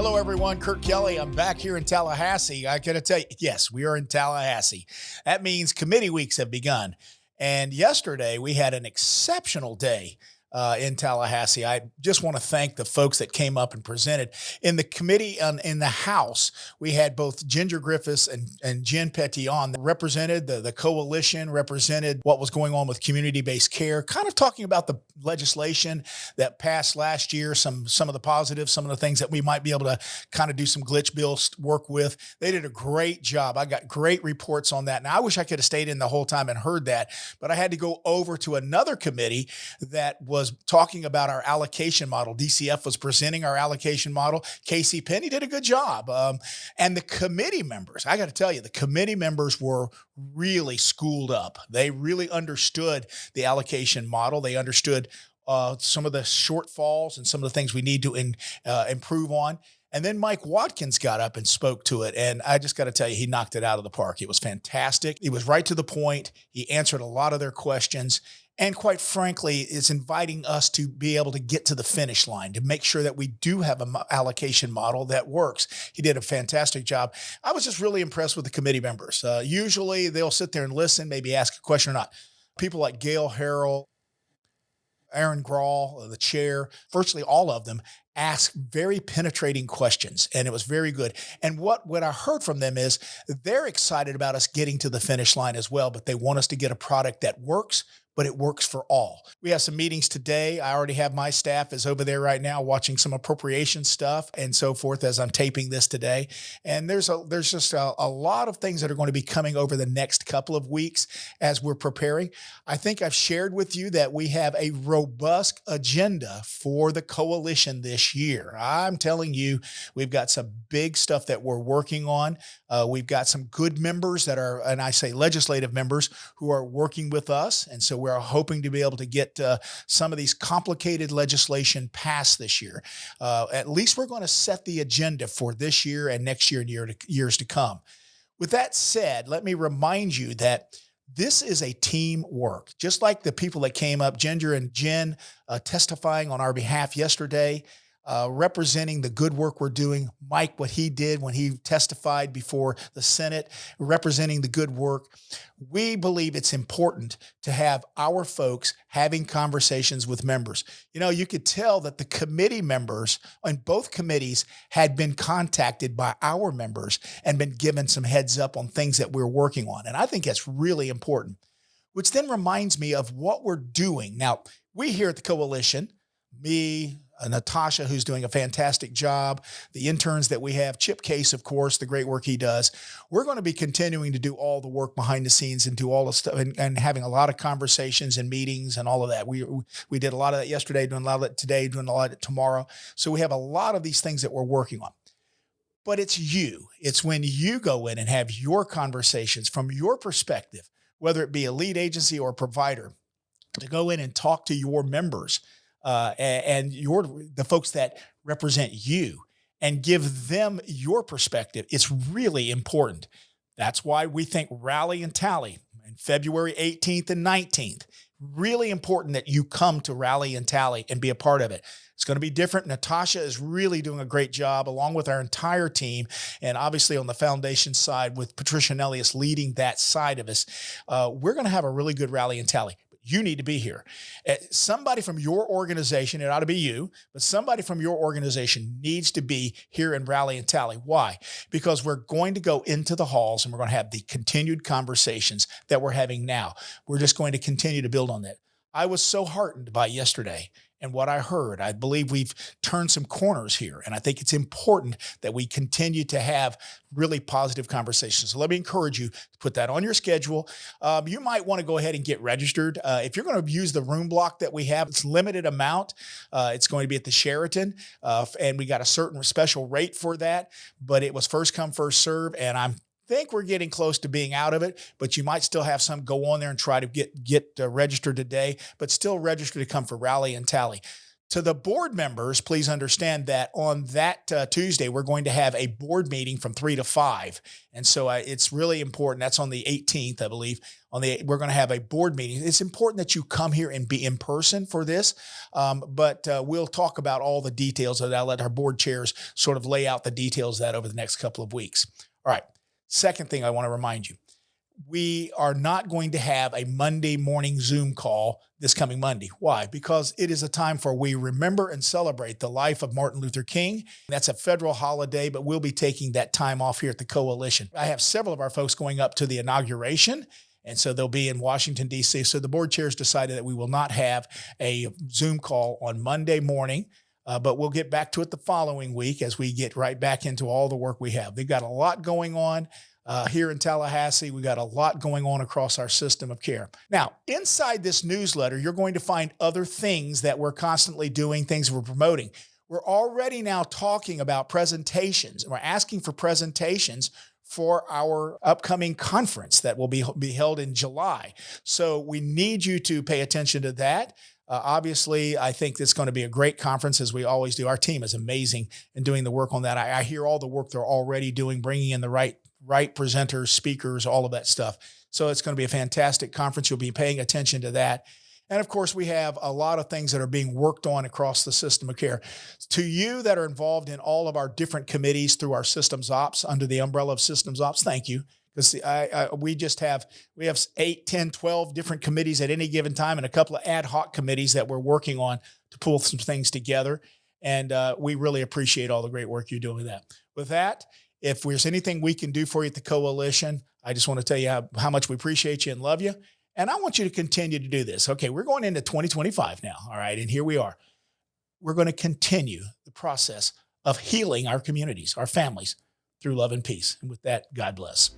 Hello, everyone. Kurt Kelly. I'm back here in Tallahassee. I got to tell you, yes, we are in Tallahassee. That means committee weeks have begun. And yesterday we had an exceptional day in Tallahassee. I just want to thank the folks that came up and presented. In the committee in the House, we had both Ginger Griffiths and Jen Petion that represented the coalition, represented what was going on with community-based care, kind of talking about the legislation that passed last year, some of the positives, some of the things that we might be able to kind of do some glitch bills work with. They did a great job. I got great reports on that. Now, I wish I could have stayed in the whole time and heard that, but I had to go over to another committee that was talking about our allocation model. DCF was presenting our allocation model. Casey Penny did a good job. And the committee members, I got to tell you, the committee members were really schooled up. They really understood the allocation model. They understood some of the shortfalls and some of the things we need to improve on. And then Mike Watkins got up and spoke to it. And I just got to tell you, he knocked it out of the park. It was fantastic. He was right to the point. He answered a lot of their questions. And quite frankly, it's inviting us to be able to get to the finish line, to make sure that we do have an allocation model that works. He did a fantastic job. I was just really impressed with the committee members. Usually they'll sit there and listen, maybe ask a question or not. People like Gail Harrell, Aaron Grawl, the chair, virtually all of them asked very penetrating questions, and it was very good. And what I heard from them is they're excited about us getting to the finish line as well, but they want us to get a product that works, but it works for all. We have some meetings today. I already have my staff is over there right now watching some appropriation stuff and so forth as I'm taping this today. And there's just a lot of things that are going to be coming over the next couple of weeks as we're preparing. I think I've shared with you that we have a robust agenda for the coalition this year. I'm telling you, we've got some big stuff that we're working on. We've got some good members that are, and I say legislative members, who are working with us. And so we're hoping to be able to get some of these complicated legislation passed this year. At least we're going to set the agenda for this year and next year and years to come. With that said, let me remind you that this is a team work. Just like the people that came up, Ginger and Jen testifying on our behalf yesterday, representing the good work we're doing. Mike, what he did when he testified before the Senate, representing the good work. We believe it's important to have our folks having conversations with members. You know, you could tell that the committee members on both committees had been contacted by our members and been given some heads up on things that we're working on. And I think that's really important, which then reminds me of what we're doing. Now, we here at the coalition, me, Natasha, who's doing a fantastic job, the interns that we have, Chip Case, of course, the great work he does. We're going to be continuing to do all the work behind the scenes and do all the stuff and having a lot of conversations and meetings and all of that. We did a lot of that yesterday, doing a lot of it today, doing a lot of it tomorrow. So we have a lot of these things that we're working on. But it's you. It's when you go in and have your conversations from your perspective, whether it be a lead agency or a provider, to go in and talk to your members and the folks that represent you and give them your perspective. It's really important. That's why we think Rally and Tally in February 18th and 19th, really important that you come to Rally and Tally and be a part of it. It's going to be different. Natasha is really doing a great job along with our entire team. And obviously on the foundation side with Patricia Nellius leading that side of us, we're going to have a really good Rally and Tally. You need to be here. Somebody from your organization, it ought to be you, but somebody from your organization needs to be here in Rally and Tally. Why? Because we're going to go into the halls and we're going to have the continued conversations that we're having now. We're just going to continue to build on that. I was so heartened by yesterday and what I heard. I believe we've turned some corners here, and I think it's important that we continue to have really positive conversations. So let me encourage you to put that on your schedule. You might want to go ahead and get registered. If you're going to use the room block that we have, it's limited amount. It's going to be at the Sheraton, and we got a certain special rate for that, but it was first come, first serve, and I'm think we're getting close to being out of it, but you might still have some go on there and try to get registered today, but still register to come for Rally and Tally. To the board members, please understand that on that Tuesday, we're going to have a board meeting from 3 to 5. And so it's really important. That's on the 18th, I believe. We're going to have a board meeting. It's important that you come here and be in person for this. But we'll talk about all the details of that. I'll let our board chairs sort of lay out the details of that over the next couple of weeks. All right. Second thing I want to remind you. We are not going to have a Monday morning Zoom call this coming Monday. Why? Because it is a time for we remember and celebrate the life of Martin Luther King. That's a federal holiday, but we'll be taking that time off here at the coalition. I have several of our folks going up to the inauguration, and so they'll be in Washington, D.C. So the board chairs decided that we will not have a Zoom call on Monday morning. But we'll get back to it the following week as we get right back into all the work we have. They've got a lot going on. Here in Tallahassee, we got a lot going on across our system of care. Now, inside this newsletter, you're going to find other things that we're constantly doing, things we're promoting. We're already now talking about presentations. We're asking for presentations for our upcoming conference that will be held in July. So we need you to pay attention to that. Obviously, I think it's going to be a great conference, as we always do. Our team is amazing in doing the work on that. I hear all the work they're already doing, bringing in the right presenters, speakers, all of that stuff. So it's going to be a fantastic conference. You'll be paying attention to that. And of course, we have a lot of things that are being worked on across the system of care. To you that are involved in all of our different committees through our systems ops, under the umbrella of systems ops, thank you. Because we have 8, 10, 12 different committees at any given time, and a couple of ad hoc committees that we're working on to pull some things together. And we really appreciate all the great work you're doing with that. With that, if there's anything we can do for you at the coalition, I just want to tell you how much we appreciate you and love you. And I want you to continue to do this. Okay, we're going into 2025 now. All right, and here we are. We're going to continue the process of healing our communities, our families, through love and peace. And with that, God bless.